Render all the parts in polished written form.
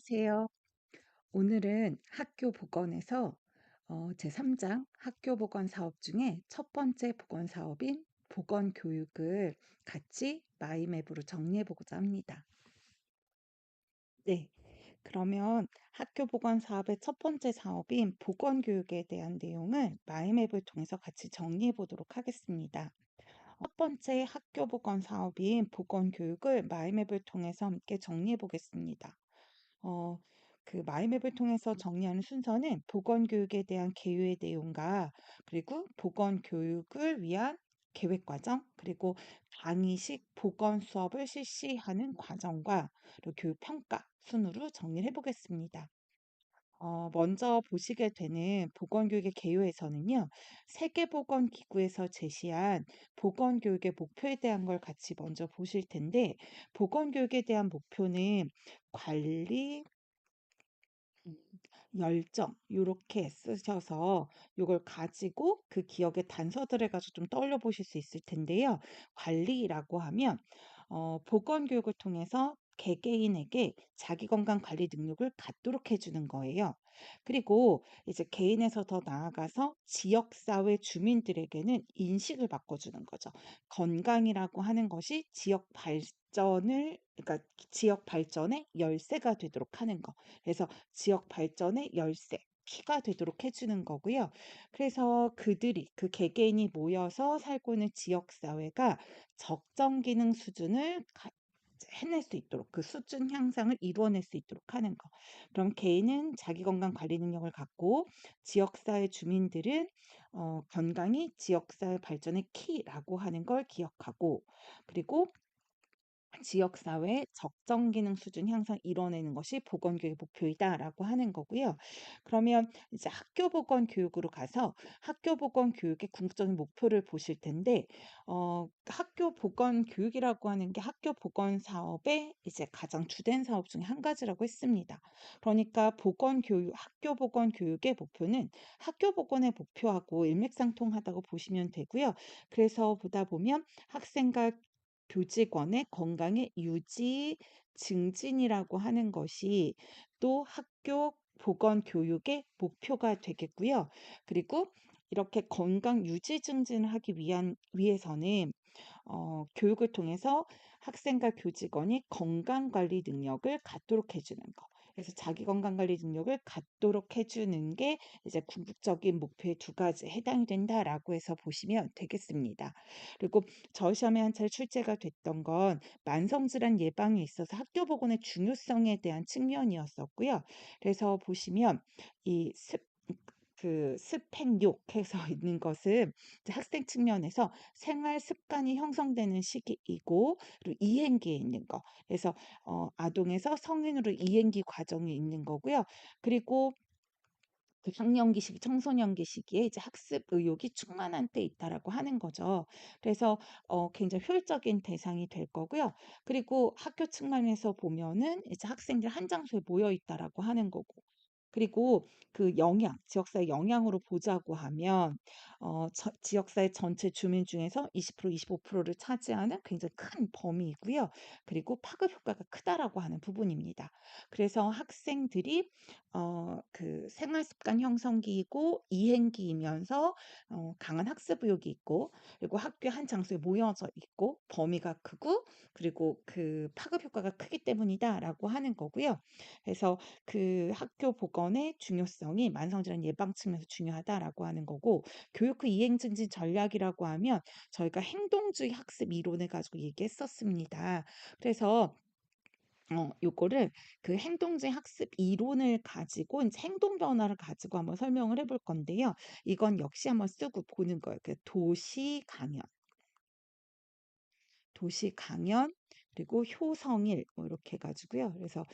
안녕하세요. 오늘은 학교 보건에서 제3장 학교 보건 사업 중에 첫 번째 보건 사업인 보건 교육을 같이 마이맵으로 정리해 보고자 합니다. 네, 그러면 학교 보건 사업의 첫 번째 사업인 보건 교육에 대한 내용을 마이맵을 통해서 같이 정리해 보도록 하겠습니다. 첫 번째 학교 보건 사업인 보건 교육을 마이맵을 통해서 함께 정리해 보겠습니다. 어, 그 마이맵을 통해서 정리하는 순서는 보건교육에 대한 개요의 내용과 그리고 보건교육을 위한 계획 과정, 그리고 강의식 보건 수업을 실시하는 과정과 그리고 교육 평가 순으로 정리를 해보겠습니다. 먼저 보시게 되는 보건교육의 개요에서는요, 세계보건기구에서 제시한 보건교육의 목표에 대한 걸 같이 먼저 보실 텐데, 보건교육에 대한 목표는 관리, 음, 열정 요렇게 쓰셔서 요걸 가지고 그 기억의 단서들을 가지고 좀 떠올려 보실 수 있을 텐데요. 관리라고 하면 보건 교육을 통해서 개개인에게 자기 건강 관리 능력을 갖도록 해주는 거예요. 그리고 이제 개인에서 더 나아가서 지역사회 주민들에게는 인식을 바꿔주는 거죠. 건강이라고 하는 것이 지역 발전을, 그러니까 지역 발전의 열쇠가 되도록 하는 거. 그래서 지역 발전의 열쇠, 키가 되도록 해주는 거고요. 그래서 그들이, 그 개개인이 모여서 살고 있는 지역 사회가 적정 기능 수준을 해낼 수 있도록, 그 수준 향상을 이루어낼 수 있도록 하는 거. 그럼 개인은 자기 건강 관리 능력을 갖고 지역사회 주민들은 건강이 지역사회 발전의 키라고 하는 걸 기억하고, 그리고 지역사회의 적정 기능 수준 향상 이뤄내는 것이 보건교육의 목표이다라고 하는 거고요. 그러면 이제 학교 보건 교육으로 가서 학교 보건 교육의 궁극적인 목표를 보실 텐데, 학교 보건 교육이라고 하는 게 학교 보건 사업의 이제 가장 주된 사업 중에 한 가지라고 했습니다. 그러니까 보건 교육, 학교 보건 교육의 목표는 학교 보건의 목표하고 일맥상통하다고 보시면 되고요. 그래서 보다 보면 학생과 교직원의 건강의 유지, 증진이라고 하는 것이 또 학교 보건 교육의 목표가 되겠고요. 그리고 이렇게 건강 유지 증진을 하기 위해서는 교육을 통해서 학생과 교직원이 건강 관리 능력을 갖도록 해주는 거. 그래서 자기 건강 관리 능력을 갖도록 해주는 게 이제 궁극적인 목표의 두 가지에 해당이 된다라고 해서 보시면 되겠습니다. 그리고 저희 시험에 한 차례 출제가 됐던 건 만성질환 예방에 있어서 학교 보건의 중요성에 대한 측면이었었고요. 그래서 보시면 이 습행욕 해서 있는 것은 이제 학생 측면에서 생활 습관이 형성되는 시기이고, 그리고 이행기에 있는 거. 그래서 아동에서 성인으로 이행기 과정이 있는 거고요. 그리고 그 학령기 시기, 청소년기 시기에 이제 학습 의욕이 충만한 때 있다라고 하는 거죠. 그래서 굉장히 효율적인 대상이 될 거고요. 그리고 학교 측면에서 보면은 이제 학생들 한 장소에 모여 있다라고 하는 거고. 그리고 그 영향, 지역사회 영향으로 보자고 하면 지역사회 전체 주민 중에서 20%, 25%를 차지하는 굉장히 큰 범위이고요. 그리고 파급 효과가 크다라고 하는 부분입니다. 그래서 학생들이 그 생활 습관 형성기이고 이행기이면서 강한 학습 의욕이 있고, 그리고 학교 한 장소에 모여져 있고 범위가 크고, 그리고 그 파급 효과가 크기 때문이다라고 하는 거고요. 그래서 그 학교 보건의 중요성이 만성질환 예방 측면에서 중요하다라고 하는 거고, 교육 후 이행 증진 전략이라고 하면 저희가 행동주의 학습 이론을 가지고 얘기했었습니다. 그래서 요거를 그 행동주의 학습 이론을 가지고 이제 행동 변화를 가지고 한번 설명을 해볼 건데요. 이건 역시 한번 쓰고 보는 거예요. 그 도시 강연, 그리고 효성일 뭐 이렇게 해가지고요. 그래서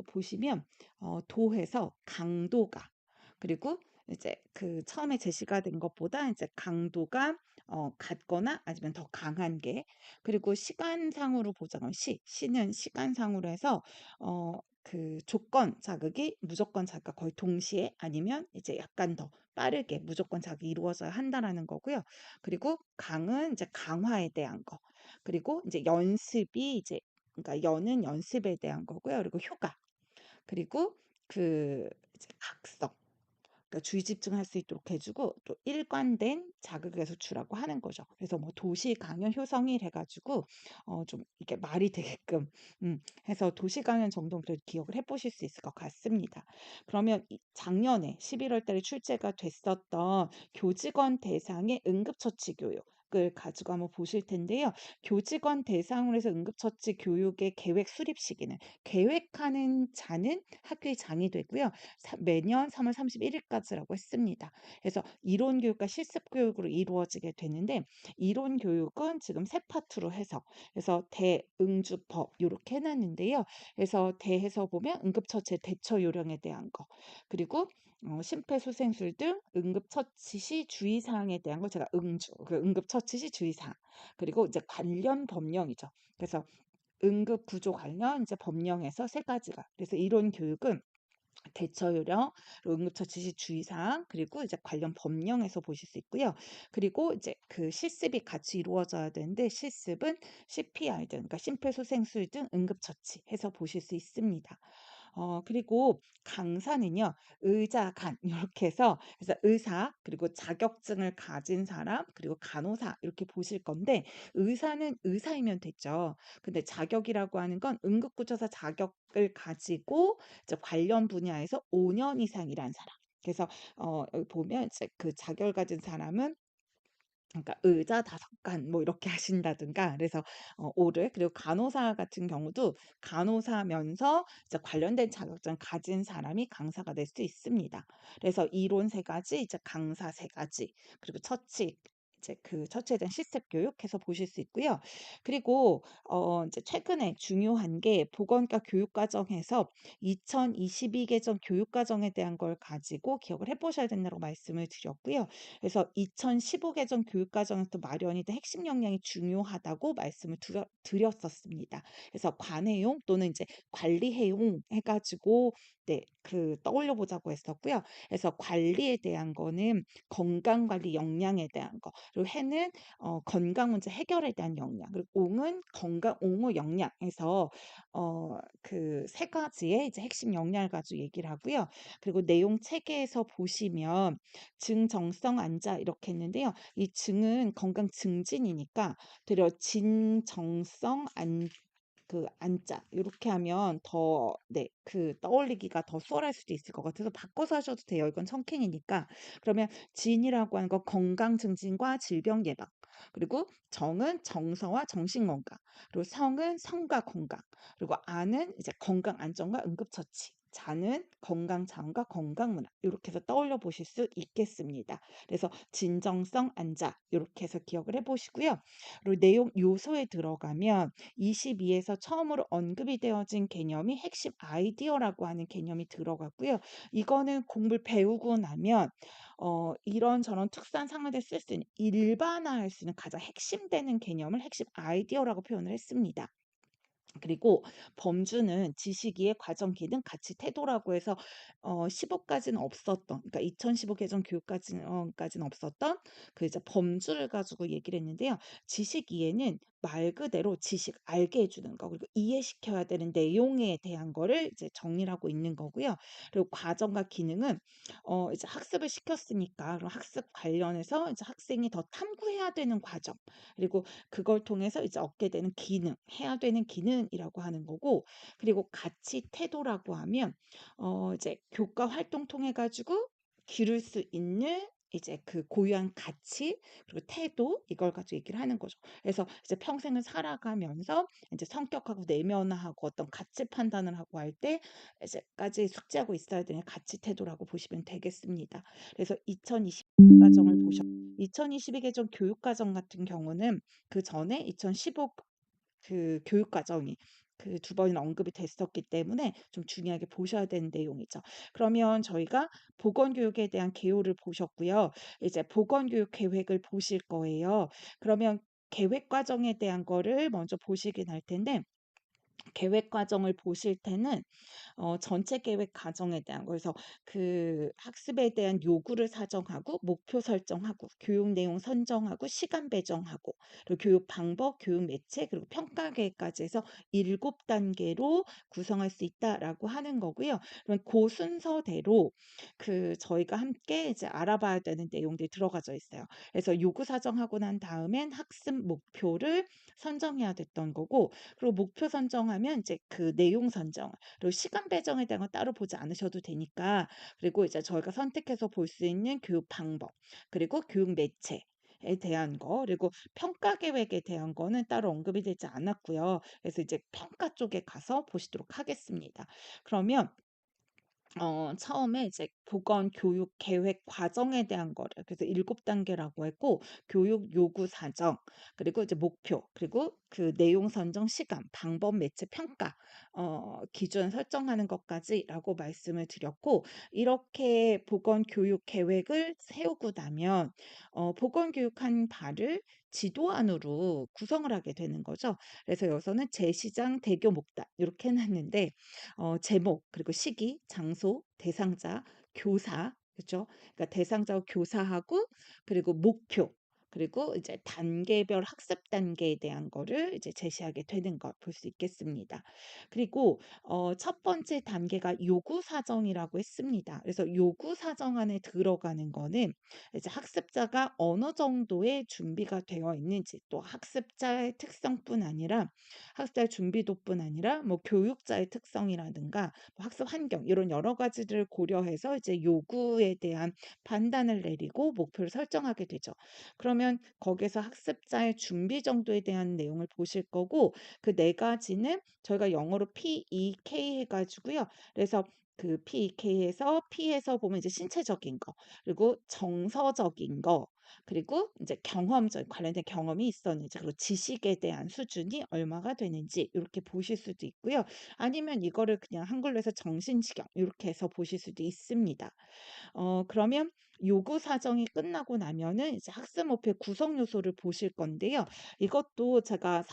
보시면 도해서 강도가, 그리고 이제 그 처음에 제시가 된 것보다 이제 강도가 같거나 아니면 더 강한 게, 그리고 시간상으로 보자면 시는 시간상으로 해서 그 조건 자극이 무조건 자극과 거의 동시에 아니면 이제 약간 더 빠르게 무조건 자극이 이루어져야 한다라는 거고요. 그리고 강은 이제 강화에 대한 거. 그리고 이제 연습이 이제, 그러니까 연은 연습에 대한 거고요. 그리고 효가. 그리고 그 이제 각성, 그러니까 주의 집중할 수 있도록 해주고 또 일관된 자극에서 주라고 하는 거죠. 그래서 뭐 도시 강연 효성일 해가지고 좀 이게 말이 되게끔 해서 도시 강연 정도는 그래도 기억을 해보실 수 있을 것 같습니다. 그러면 작년에 11월 달에 출제가 됐었던 교직원 대상의 응급처치 교육을 가지고 한번 보실 텐데요. 교직원 대상으로 해서 응급처치 교육의 계획 수립 시기는 계획하는 자는 학교의 장이 되고요. 매년 3월 31일까지라고 했습니다. 그래서 이론 교육과 실습 교육으로 이루어지게 되는데 이론 교육은 지금 세 파트로 해서 그래서 대응주법 이렇게 해놨는데요. 그래서 대에서 보면 응급처치 대처 요령에 대한 거 그리고 심폐소생술 등 응급처치 시 주의사항에 대한 거 제가 그 응급처치 시 주의사항 그리고 이제 관련 법령이죠. 그래서 응급구조 관련 이제 법령에서 세 가지가 그래서 이론 교육은 대처 요령, 응급처치 시 주의사항, 그리고 이제 관련 법령에서 보실 수 있고요. 그리고 이제 그 실습이 같이 이루어져야 되는데 실습은 CPR 등, 그러니까 심폐소생술 등 응급처치 해서 보실 수 있습니다. 그리고 강사는요, 의자, 간 이렇게 해서 그래서 의사 그리고 자격증을 가진 사람 그리고 간호사 이렇게 보실 건데 의사는 의사이면 됐죠. 근데 자격이라고 하는 건 응급구조사 자격을 가지고 이제 관련 분야에서 5년 이상 일한 사람. 그래서 여기 보면 이제 그 자격을 가진 사람은 그러니까 의자 5간 뭐 이렇게 하신다든가 그래서 오를 그리고 간호사 같은 경우도 간호사면서 이제 관련된 자격증 가진 사람이 강사가 될 수 있습니다. 그래서 이론 세 가지, 이제 강사 세 가지, 그리고 처치 이제 그 처치에 대한 실습 교육해서 보실 수 있고요. 그리고 이제 최근에 중요한 게 보건과 교육 과정에서 2022 개정 교육 과정에 대한 걸 가지고 기억을 해보셔야 된다고 말씀을 드렸고요. 그래서 2015 개정 교육과정에서 마련이 된 핵심 역량이 중요하다고 말씀을 드렸었습니다. 그래서 관해용 또는 이제 관리해용 해가지고 네, 그 떠올려 보자고 했었고요. 그래서 관리에 대한 거는 건강관리 역량에 대한 거, 그리고 해는 건강 문제 해결에 대한 역량, 그리고 옹은 건강 옹호 역량에서 그 세 가지의 이제 핵심 역량을 가지고 얘기를 하고요. 그리고 내용 체계에서 보시면 증정성 안자 이렇게 했는데요. 이 증은 건강 증진이니까 되려 진정성 안자 이렇게 하면 더 네, 그 떠올리기가 더 수월할 수도 있을 것 같아서 바꿔서 하셔도 돼요. 이건 청킹이니까. 그러면 진이라고 하는 건 건강 증진과 질병 예방. 그리고 정은 정서와 정신 건강. 그리고 성은 성과 건강. 그리고 안은 이제 건강 안정과 응급처치. 자는 건강 자원과 건강 문화 이렇게 해서 떠올려 보실 수 있겠습니다. 그래서 진정성 안자 이렇게 해서 기억을 해보시고요. 그리고 내용 요소에 들어가면 22에서 처음으로 언급이 되어진 개념이 핵심 아이디어라고 하는 개념이 들어갔고요. 이거는 공부를 배우고 나면 이런저런 특수한 상황에 쓸 수 있는 일반화할 수 있는 가장 핵심되는 개념을 핵심 아이디어라고 표현을 했습니다. 그리고 범주는 지식이해 과정 기능 가치 태도라고 해서 15까지는 없었던 그러니까 2015 개정 교육까지는 없었던 그 이제 범주를 가지고 얘기를 했는데요. 지식 이해는 말 그대로 지식 알게 해주는 거 그리고 이해시켜야 되는 내용에 대한 거를 이제 정리를 하고 있는 거고요. 그리고 과정과 기능은 이제 학습을 시켰으니까 그럼 학습 관련해서 이제 학생이 더 탐구해야 되는 과정 그리고 그걸 통해서 이제 얻게 되는 기능, 해야 되는 기능이라고 하는 거고, 그리고 가치 태도라고 하면 이제 교과 활동 통해 가지고 기를 수 있는 이제 그 고유한 가치 그리고 태도 이걸 가지고 얘기를 하는 거죠. 그래서 이제 평생을 살아가면서 이제 성격하고 내면하고 어떤 가치 판단을 하고 할 때 이제까지 숙지하고 있어야 되는 가치 태도라고 보시면 되겠습니다. 그래서 2020 과정을 보셨 2022 개정 교육과정 같은 경우는 그 전에 2015 그 교육과정이 그 두 번이나 언급이 됐었기 때문에 좀 중요하게 보셔야 되는 내용이죠. 그러면 저희가 보건교육에 대한 개요를 보셨고요. 이제 보건교육 계획을 보실 거예요. 그러면 계획 과정에 대한 거를 먼저 보시긴 할 텐데 계획 과정을 보실 때는 전체 계획 과정에 대한 거 그래서 그 학습에 대한 요구를 사정하고 목표 설정하고 교육 내용 선정하고 시간 배정하고 그리고 교육 방법, 교육 매체 그리고 평가 계획까지 해서 7단계로 구성할 수 있다라고 하는 거고요. 그럼 그 순서대로 그 저희가 함께 이제 알아봐야 되는 내용들이 들어가져 있어요. 그래서 요구 사정하고 난 다음엔 학습 목표를 선정해야 됐던 거고 그리고 목표 선정하면 이제 그 내용 선정 그리고 시간 배정에 대한 건 따로 보지 않으셔도 되니까 그리고 이제 저희가 선택해서 볼 수 있는 교육 방법 그리고 교육 매체에 대한 거 그리고 평가 계획에 대한 거는 따로 언급이 되지 않았고요. 그래서 이제 평가 쪽에 가서 보시도록 하겠습니다. 그러면 처음에 이제 보건 교육 계획 과정에 대한 거를 그래서 7단계라고 했고 교육 요구 사정 그리고 이제 목표 그리고 그 내용 선정 시간 방법 매체 평가 기준 설정하는 것까지라고 말씀을 드렸고 이렇게 보건 교육 계획을 세우고 나면 보건 교육한 바를 지도안으로 구성을 하게 되는 거죠. 그래서 여기서는 제시장 대교 목단 이렇게 해놨는데 제목 그리고 시기, 장소, 대상자, 교사 그죠? 그러니까 대상자와 교사하고 그리고 목표 그리고 이제 단계별 학습 단계에 대한 거를 이제 제시하게 되는 걸 볼 수 있겠습니다. 그리고 첫 번째 단계가 요구 사정이라고 했습니다. 그래서 요구 사정 안에 들어가는 거는 이제 학습자가 어느 정도의 준비가 되어 있는지 또 학습자의 특성뿐 아니라 학습자의 준비도뿐 아니라 뭐 교육자의 특성이라든가 뭐 학습 환경 이런 여러 가지들을 고려해서 이제 요구에 대한 판단을 내리고 목표를 설정하게 되죠. 그러면 거기서 학습자의 준비 정도에 대한 내용을 보실 거고 그 네 가지는 저희가 영어로 PEK 해가지고요. 그래서 그 PEK에서 P에서 보면 이제 신체적인 거 그리고 정서적인 거 그리고 이제 경험적 관련된 경험이 있었는지 그리고 지식에 대한 수준이 얼마가 되는지 이렇게 보실 수도 있고요. 아니면 이거를 그냥 한글로 해서 정신지경 이렇게 해서 보실 수도 있습니다. 그러면 요구 사정이 끝나고 나면은 이제 학습 목표 구성 요소를 보실 건데요. 이것도 제가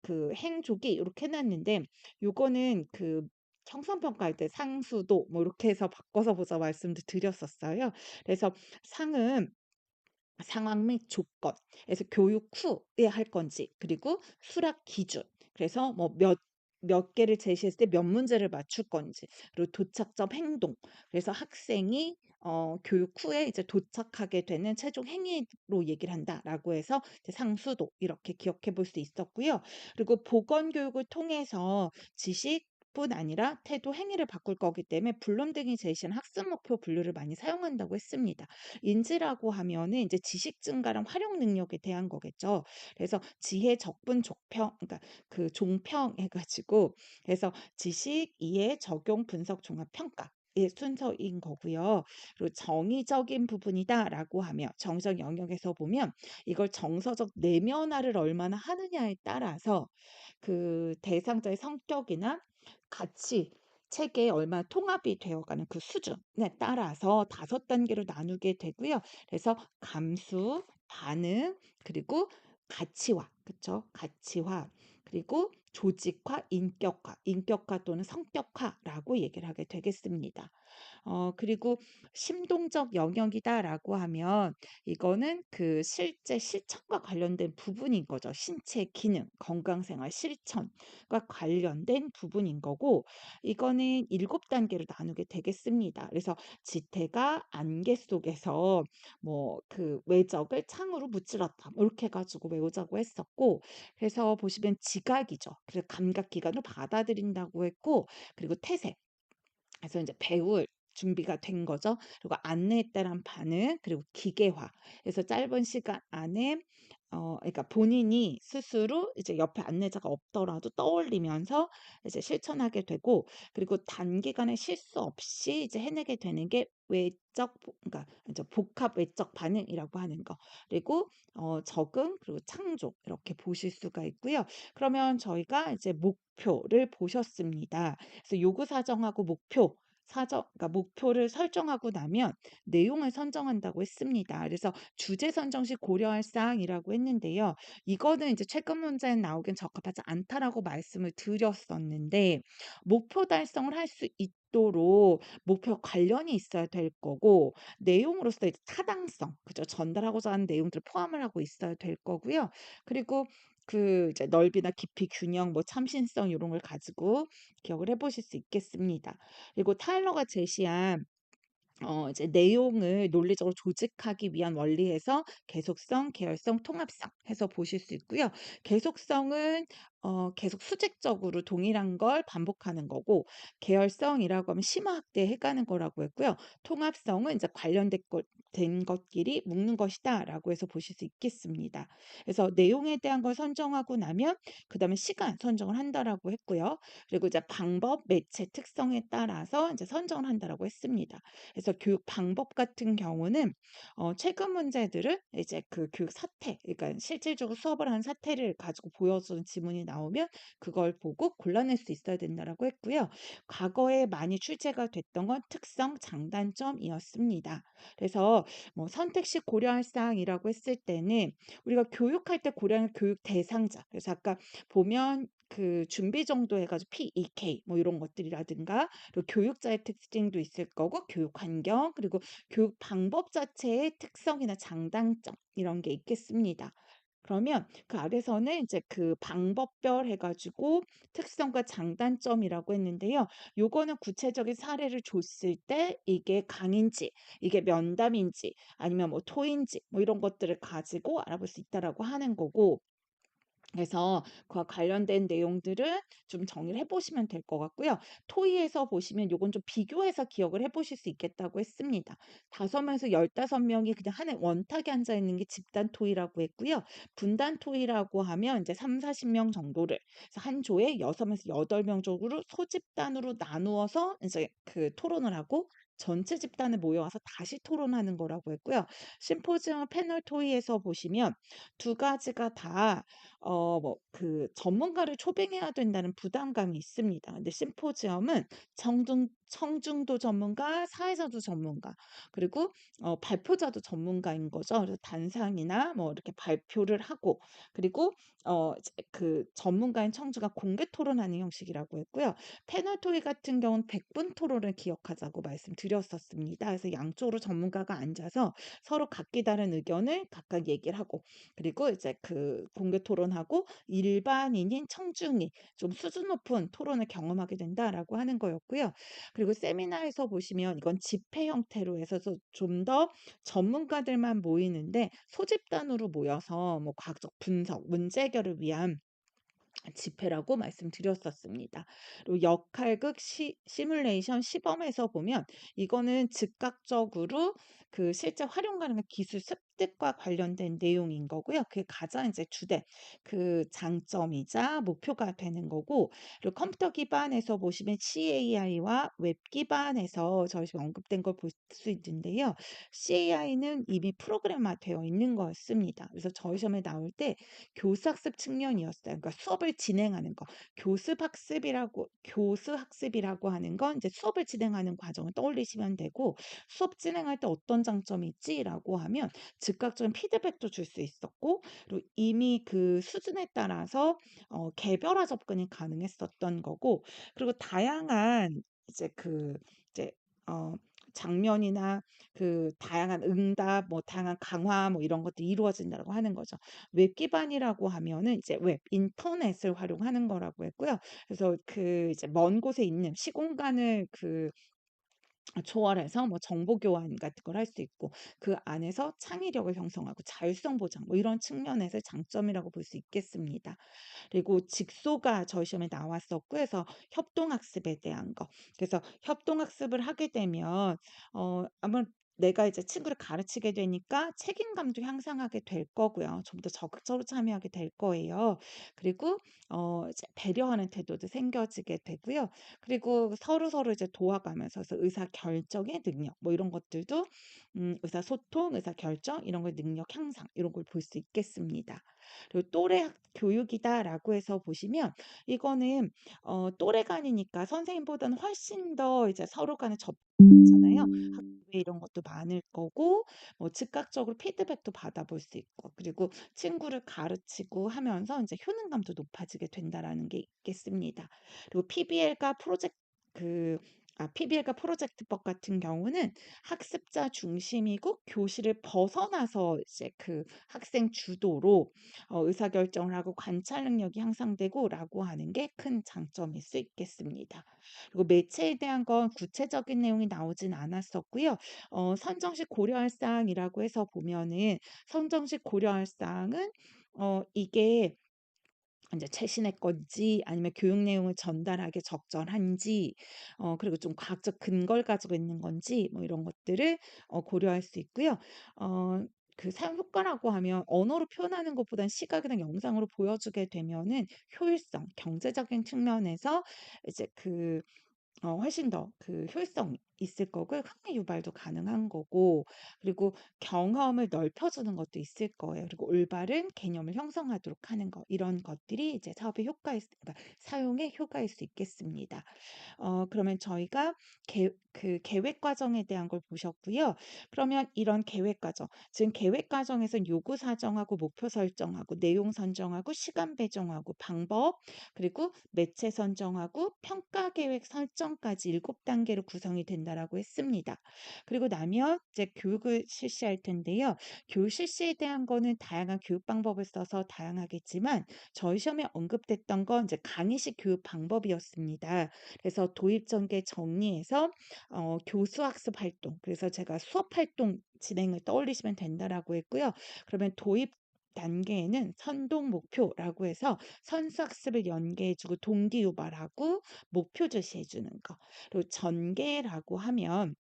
그 행조기 이렇게 해놨는데 요거는 그 청소평가할 때 상수도 뭐 이렇게 해서 바꿔서 보자 말씀도 드렸었어요. 그래서 상은 상황 및 조건, 그래서 교육 후에 할 건지, 그리고 수락 기준, 그래서 뭐 몇 개를 제시했을 때 몇 문제를 맞출 건지, 그리고 도착점 행동, 그래서 학생이 교육 후에 이제 도착하게 되는 최종 행위로 얘기를 한다라고 해서 이제 상수도 이렇게 기억해 볼 수 있었고요. 그리고 보건 교육을 통해서 지식 뿐 아니라 태도, 행위를 바꿀 거기 때문에 블룸 등이 제시한 학습 목표 분류를 많이 사용한다고 했습니다. 인지라고 하면은 이제 지식 증가랑 활용 능력에 대한 거겠죠. 그래서 지혜, 적분, 족평, 그러니까 그 종평 해가지고 그래서 지식, 이해, 적용, 분석, 종합, 평가. 의 순서인 거고요. 그리고 정의적인 부분이다라고 하며 정적 영역에서 보면 이걸 정서적 내면화를 얼마나 하느냐에 따라서 그 대상자의 성격이나 가치, 체계에 얼마나 통합이 되어가는 그 수준에 따라서 5단계로 나누게 되고요. 그래서 감수, 반응, 그리고 가치화, 그쵸? 가치화, 그리고 조직화, 인격화 또는 성격화라고 얘기를 하게 되겠습니다. 그리고 심동적 영역이다라고 하면 이거는 그 실제 실천과 관련된 부분인 거죠. 신체 기능, 건강생활 실천과 관련된 부분인 거고 이거는 7단계로 나누게 되겠습니다. 그래서 지태가 안개 속에서 뭐 그 외적을 창으로 무찌렀다. 뭐 이렇게 해가지고 외우자고 했었고 그래서 보시면 지각이죠. 그래서 감각 기관으로 받아들인다고 했고 그리고 태세 그래서 이제 배울 준비가 된 거죠. 그리고 안내에 따른 반응, 그리고 기계화. 그래서 짧은 시간 안에 그러니까 본인이 스스로 이제 옆에 안내자가 없더라도 떠올리면서 이제 실천하게 되고, 그리고 단기간에 실수 없이 이제 해내게 되는 게 그러니까 이제 복합 외적 반응이라고 하는 거. 그리고 적응, 그리고 창조 이렇게 보실 수가 있고요. 그러면 저희가 이제 목표를 보셨습니다. 그래서 요구 사정하고 목표 그러니까 목표를 설정하고 나면 내용을 선정한다고 했습니다. 그래서 주제 선정 시 고려할 사항이라고 했는데요. 이거는 이제 최근 문제에 나오긴 적합하지 않다라고 말씀을 드렸었는데 목표 달성을 할 수 있도록 목표 관련이 있어야 될 거고 내용으로서 이제 타당성, 그죠? 전달하고자 하는 내용들을 포함을 하고 있어야 될 거고요. 그리고 그 이제 넓이나 깊이, 균형, 뭐 참신성 이런 걸 가지고 기억을 해보실 수 있겠습니다. 그리고 타일러가 제시한 이제 내용을 논리적으로 조직하기 위한 원리에서 계속성, 계열성, 통합성 해서 보실 수 있고요. 계속성은 계속 수직적으로 동일한 걸 반복하는 거고, 계열성이라고 하면 심화 확대해 가는 거라고 했고요. 통합성은 이제 관련된 된 것끼리 묶는 것이다라고 해서 보실 수 있겠습니다. 그래서 내용에 대한 걸 선정하고 나면 그다음에 시간 선정을 한다라고 했고요. 그리고 이제 방법, 매체 특성에 따라서 이제 선정을 한다라고 했습니다. 그래서 교육 방법 같은 경우는 최근 문제들은 이제 그 교육 사태, 그러니까 실질적으로 수업을 하는 사태를 가지고 보여주는 지문이 나오면 그걸 보고 골라낼 수 있어야 된다라고 했고요. 과거에 많이 출제가 됐던 건 특성, 장단점이었습니다. 그래서 뭐 선택시 고려할 사항이라고 했을 때는 우리가 교육할 때 고려하는 교육 대상자. 그래서 아까 보면 그 준비 정도 해가지고 PEK 뭐 이런 것들이라든가 그리고 교육자의 특징도 있을 거고 교육 환경 그리고 교육 방법 자체의 특성이나 장단점 이런 게 있겠습니다. 그러면 그 아래서는 이제 그 방법별 해가지고 특성과 장단점이라고 했는데요. 요거는 구체적인 사례를 줬을 때 이게 강인지, 이게 면담인지, 아니면 뭐 토인지, 뭐 이런 것들을 가지고 알아볼 수 있다라고 하는 거고, 그래서 그와 관련된 내용들은 좀 정리를 해보시면 될 것 같고요. 토의에서 보시면 요건 좀 비교해서 기억을 해보실 수 있겠다고 했습니다. 5명에서 15명이 그냥 하나의 원탁에 앉아 있는 게 집단 토의라고 했고요. 분단 토의라고 하면 이제 3, 40명 정도를 그래서 한 조에 6명에서 8명 정도로 소집단으로 나누어서 이제 그 토론을 하고 전체 집단을 모여와서 다시 토론하는 거라고 했고요. 심포지엄 패널 토의에서 보시면 두 가지가 다 뭐 그 전문가를 초빙해야 된다는 부담감이 있습니다. 근데 심포지엄은 청중도 전문가, 사회자도 전문가, 그리고 발표자도 전문가인 거죠. 그래서 단상이나 뭐 이렇게 발표를 하고, 그리고 이제 그 전문가인 청주가 공개 토론하는 형식이라고 했고요. 패널 토의 같은 경우는 100분 토론을 기억하자고 말씀드렸었습니다. 그래서 양쪽으로 전문가가 앉아서 서로 각기 다른 의견을 각각 얘기를 하고, 그리고 이제 그 공개 토론하고 일반인인 청중이 좀 수준 높은 토론을 경험하게 된다라고 하는 거였고요. 그리고 세미나에서 보시면 이건 집회 형태로 해서 좀 더 전문가들만 모이는데 소집단으로 모여서 뭐 과학적 분석, 문제 해결을 위한 집회라고 말씀드렸었습니다. 그리고 역할극 시뮬레이션 시범에서 보면 이거는 즉각적으로 그 실제 활용 가능한 기술 습득과 관련된 내용인 거고요. 그게 가장 이제 주된 그 장점이자 목표가 되는 거고, 그리고 컴퓨터 기반에서 보시면 CAI와 웹 기반에서 저희 지금 언급된 걸 볼 수 있는데요. CAI는 이미 프로그램화 되어 있는 거였습니다. 그래서 저희 시험에 나올 때 교수학습 측면이었어요. 그러니까 수업을 진행하는 거. 교수학습이라고 하는 건 이제 수업을 진행하는 과정을 떠올리시면 되고 수업 진행할 때 어떤 장점이 있지라고 하면 즉각적인 피드백도 줄 수 있었고 그리고 이미 그 수준에 따라서 개별화 접근이 가능했었던 거고 그리고 다양한 이제 그 이제 어 장면이나 그 다양한 응답, 뭐 다양한 강화 뭐 이런 것들이 이루어진다고 하는 거죠. 웹 기반이라고 하면은 이제 웹, 인터넷을 활용하는 거라고 했고요. 그래서 그 이제 먼 곳에 있는 시공간을 그 초월해서 뭐 정보 교환 같은 걸 할 수 있고 그 안에서 창의력을 형성하고 자율성 보장 뭐 이런 측면에서 장점이라고 볼 수 있겠습니다. 그리고 직소가 저희 시험에 나왔었고 그래서 협동학습에 대한 거. 그래서 협동학습을 하게 되면 아마 내가 이제 친구를 가르치게 되니까 책임감도 향상하게 될 거고요. 좀 더 적극적으로 참여하게 될 거예요. 그리고 이제 배려하는 태도도 생겨지게 되고요. 그리고 서로서로 이제 도와가면서 의사 결정의 능력 뭐 이런 것들도 의사소통, 의사결정 이런 걸 능력 향상 이런 걸 볼 수 있겠습니다. 그리고 또래 교육이다라고 해서 보시면 이거는 또래 간이니까 선생님보다는 훨씬 더 이제 서로 간에 접잖아요. 학교에 이런 것도 많을 거고 뭐 즉각적으로 피드백도 받아볼 수 있고 그리고 친구를 가르치고 하면서 이제 효능감도 높아지게 된다라는 게 있겠습니다. 그리고 그 PBL과 프로젝트법 같은 경우는 학습자 중심이고 교실을 벗어나서 이제 그 학생 주도로 의사결정을 하고 관찰 능력이 향상되고라고 하는 게 큰 장점일 수 있겠습니다. 그리고 매체에 대한 건 구체적인 내용이 나오진 않았었고요. 선정식 고려할 사항이라고 해서 보면은 선정식 고려할 사항은 이게 이제 최신의 건지 아니면 교육 내용을 전달하기에 적절한지 그리고 좀 과학적 근거를 가지고 있는 건지 뭐 이런 것들을 고려할 수 있고요. 그 사용 효과라고 하면 언어로 표현하는 것보다는 시각이나 영상으로 보여주게 되면은 효율성, 경제적인 측면에서 이제 훨씬 더 그 효율성이 있을 거고요. 흥미 유발도 가능한 거고 그리고 경험을 넓혀주는 것도 있을 거예요. 그리고 올바른 개념을 형성하도록 하는 거 이런 것들이 이제 사업의 효과일 그러니까 사용의 효과일 수 있겠습니다. 그러면 저희가 그 계획 과정에 대한 걸 보셨고요. 그러면 이런 계획 과정, 지금 계획 과정에서는 요구 사정하고 목표 설정하고 내용 선정하고 시간 배정하고 방법 그리고 매체 선정하고 평가 계획 설정까지 7단계로 구성이 된다라고 했습니다. 그리고 나면 이제 교육을 실시할 텐데요. 교육 실시에 대한 거는 다양한 교육 방법을 써서 다양하겠지만 저희 시험에 언급됐던 건 이제 강의식 교육 방법이었습니다. 그래서 도입 전개 정리해서 교수 학습 활동 그래서 제가 수업 활동 진행을 떠올리시면 된다라고 했고요. 그러면 도입 단계에는 선동 목표라고 해서 선수 학습을 연계해주고 동기 유발하고 목표 제시해주는 거. 그리고 전개라고 하면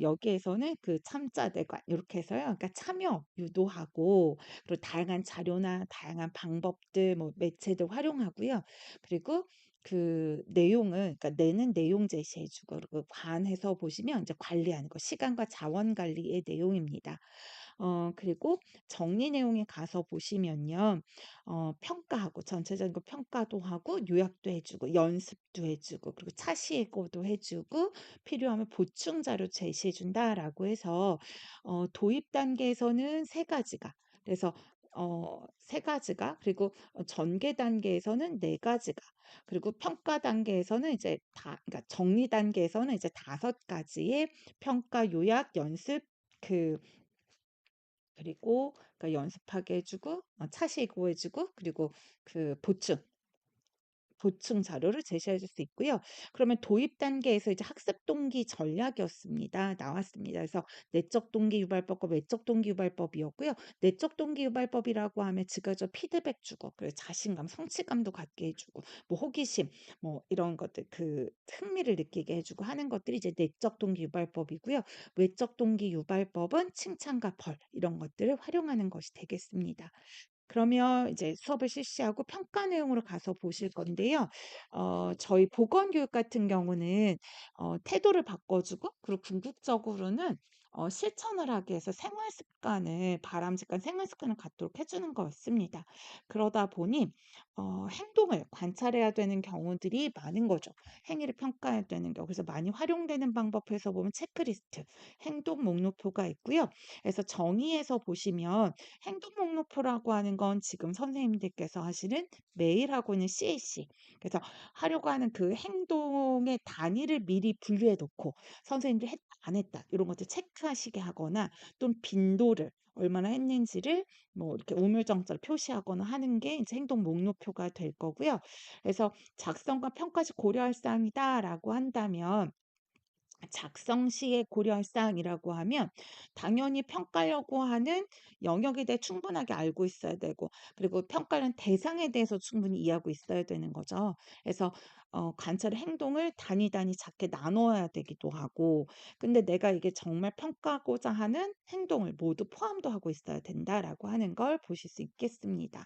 여기에서는 그 참자대관 이렇게 해서요. 그러니까 참여 유도하고 그리고 다양한 자료나 다양한 방법들 뭐 매체들 활용하고요. 그리고 그 내용을 그러니까 내는 내용 제시해 주고 그리고 관해서 보시면 이제 관리하는 거 시간과 자원 관리의 내용입니다. 그리고 정리 내용에 가서 보시면요. 평가하고 전체적인 거 평가도 하고 요약도 해주고 연습도 해주고 그리고 차시고도 해주고 필요하면 보충 자료 제시해 준다라고 해서 도입 단계에서는 세 가지가 그래서 세 가지가 그리고 전개 단계에서는 네 가지가 그리고 평가 단계에서는 이제 다 그러니까 정리 단계에서는 이제 다섯 가지의 평가 요약 연습 그 그리고 그러니까 연습하게 해주고 차시고 해주고 그리고 그 보충 자료를 제시해 줄 수 있고요. 그러면 도입 단계에서 이제 학습 동기 전략이었습니다. 나왔습니다. 그래서 내적 동기 유발법과 외적 동기 유발법이었고요. 내적 동기 유발법이라고 하면 즉각적 피드백 주고 그리고 자신감, 성취감도 갖게 해주고 뭐 호기심 뭐 이런 것들 그 흥미를 느끼게 해주고 하는 것들이 이제 내적 동기 유발법이고요. 외적 동기 유발법은 칭찬과 벌 이런 것들을 활용하는 것이 되겠습니다. 그러면 이제 수업을 실시하고 평가 내용으로 가서 보실 건데요. 저희 보건교육 같은 경우는 태도를 바꿔주고 그리고 궁극적으로는 실천을 하기 위해서 생활 습관을 바람직한 생활 습관을 갖도록 해주는 거였습니다. 그러다 보니 행동을 관찰해야 되는 경우들이 많은 거죠. 행위를 평가해야 되는 경우. 그래서 많이 활용되는 방법에서 보면 체크리스트, 행동 목록표가 있고요. 그래서 정의에서 보시면 행동 목록표라고 하는 건 지금 선생님들께서 하시는 매일 하고 있는 CAC. 그래서 하려고 하는 그 행동의 단위를 미리 분류해 놓고 선생님들이 했다, 안 했다 이런 것들 체크하시게 하거나 또는 빈도를 얼마나 했는지를 뭐 이렇게 우물정자로 표시하거나 하는 게 이제 행동 목록표가 될 거고요. 그래서 작성과 평가시 고려할 사항이다라고 한다면 작성 시에 고려할 사항이라고 하면 당연히 평가하려고 하는 영역에 대해 충분하게 알고 있어야 되고 그리고 평가하는 대상에 대해서 충분히 이해하고 있어야 되는 거죠. 그래서 관찰의 행동을 단위 작게 나눠야 되기도 하고, 근데 내가 이게 정말 평가하고자 하는 행동을 모두 포함도 하고 있어야 된다라고 하는 걸 보실 수 있겠습니다.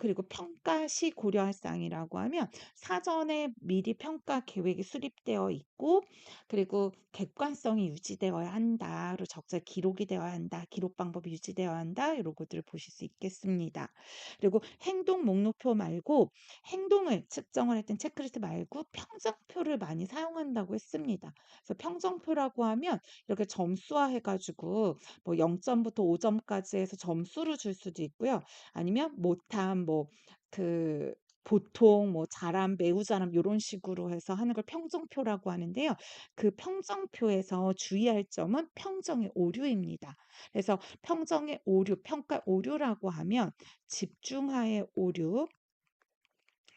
그리고 평가 시 고려할 사항이라고 하면 사전에 미리 평가 계획이 수립되어 있고, 그리고 객관성이 유지되어야 한다. 그리고 적절 기록이 되어야 한다. 기록 방법이 유지되어야 한다. 이런 것들을 보실 수 있겠습니다. 그리고 행동 목록표 말고 행동을 측정을 할 땐 체크리스트 말고 평정표를 많이 사용한다고 했습니다. 그래서 평정표라고 하면 이렇게 점수화해 가지고 뭐 0점부터 5점까지 해서 점수를 줄 수도 있고요. 아니면 못함, 뭐 그 보통, 뭐 잘함, 매우 잘함 요런 식으로 해서 하는 걸 평정표라고 하는데요. 그 평정표에서 주의할 점은 평정의 오류입니다. 그래서 평정의 오류, 평가 오류라고 하면 집중화의 오류,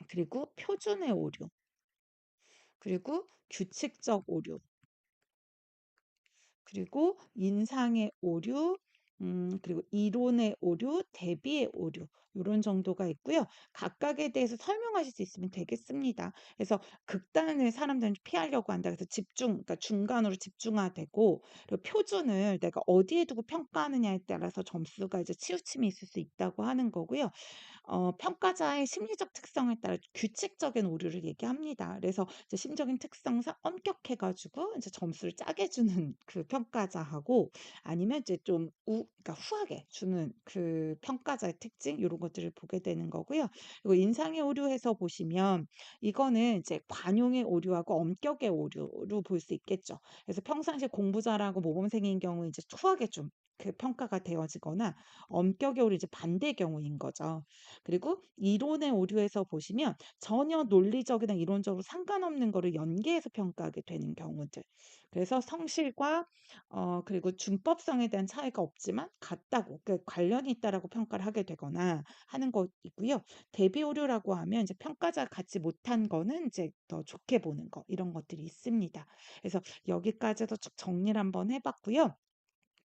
그리고 표준의 오류, 그리고 규칙적 오류, 그리고 인상의 오류, 그리고 이론의 오류, 대비의 오류 요런 정도가 있고요. 각각에 대해서 설명하실 수 있으면 되겠습니다. 그래서 극단을 사람들은 피하려고 한다. 그래서 집중, 그러니까 중간으로 집중화되고, 그리고 표준을 내가 어디에 두고 평가하느냐에 따라서 점수가 이제 치우침이 있을 수 있다고 하는 거고요. 평가자의 심리적 특성에 따라 규칙적인 오류를 얘기합니다. 그래서 이제 심적인 특성상 엄격해 가지고 이제 점수를 짜게 주는 그 평가자하고, 아니면 이제 좀 그러니까 후하게 주는 그 평가자의 특징 요런 것들을 보게 되는 거고요. 그리고 인상의 오류에서 보시면 이거는 이제 관용의 오류하고 엄격의 오류로 볼 수 있겠죠. 그래서 평상시에 공부 잘하고 모범생인 경우 이제 후하게 좀 그 평가가 되어지거나, 엄격의 오류 이제 반대 경우인 거죠. 그리고 이론의 오류에서 보시면 전혀 논리적이나 이론적으로 상관없는 거를 연계해서 평가하게 되는 경우들. 그래서 성실과 그리고 준법성에 대한 차이가 없지만 같다고, 그 관련이 있다라고 평가를 하게 되거나 하는 것이고요. 대비 오류라고 하면 이제 평가자가 갖지 못한 거는 이제 더 좋게 보는 거, 이런 것들이 있습니다. 그래서 여기까지도 쭉 정리를 한번 해봤고요.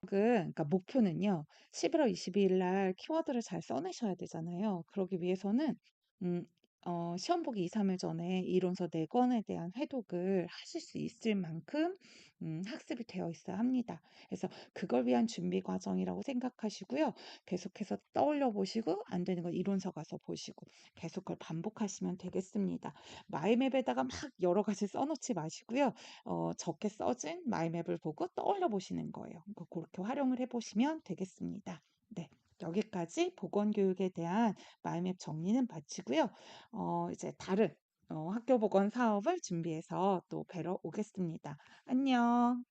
그러니까 목표는요. 11월 22일 날 키워드를 잘 써내셔야 되잖아요. 그러기 위해서는 음, 시험 보기 2, 3일 전에 이론서 4권에 대한 회독을 하실 수 있을 만큼 학습이 되어 있어야 합니다. 그래서 그걸 위한 준비 과정이라고 생각하시고요. 계속해서 떠올려 보시고, 안 되는 건 이론서 가서 보시고 계속 그걸 반복하시면 되겠습니다. 마이맵에다가 막 여러 가지 써놓지 마시고요. 적게 써진 마이맵을 보고 떠올려 보시는 거예요. 그렇게 활용을 해보시면 되겠습니다. 네. 여기까지 보건교육에 대한 마이맵 정리는 마치고요. 이제 다른 학교 보건 사업을 준비해서 또 뵈러 오겠습니다. 안녕.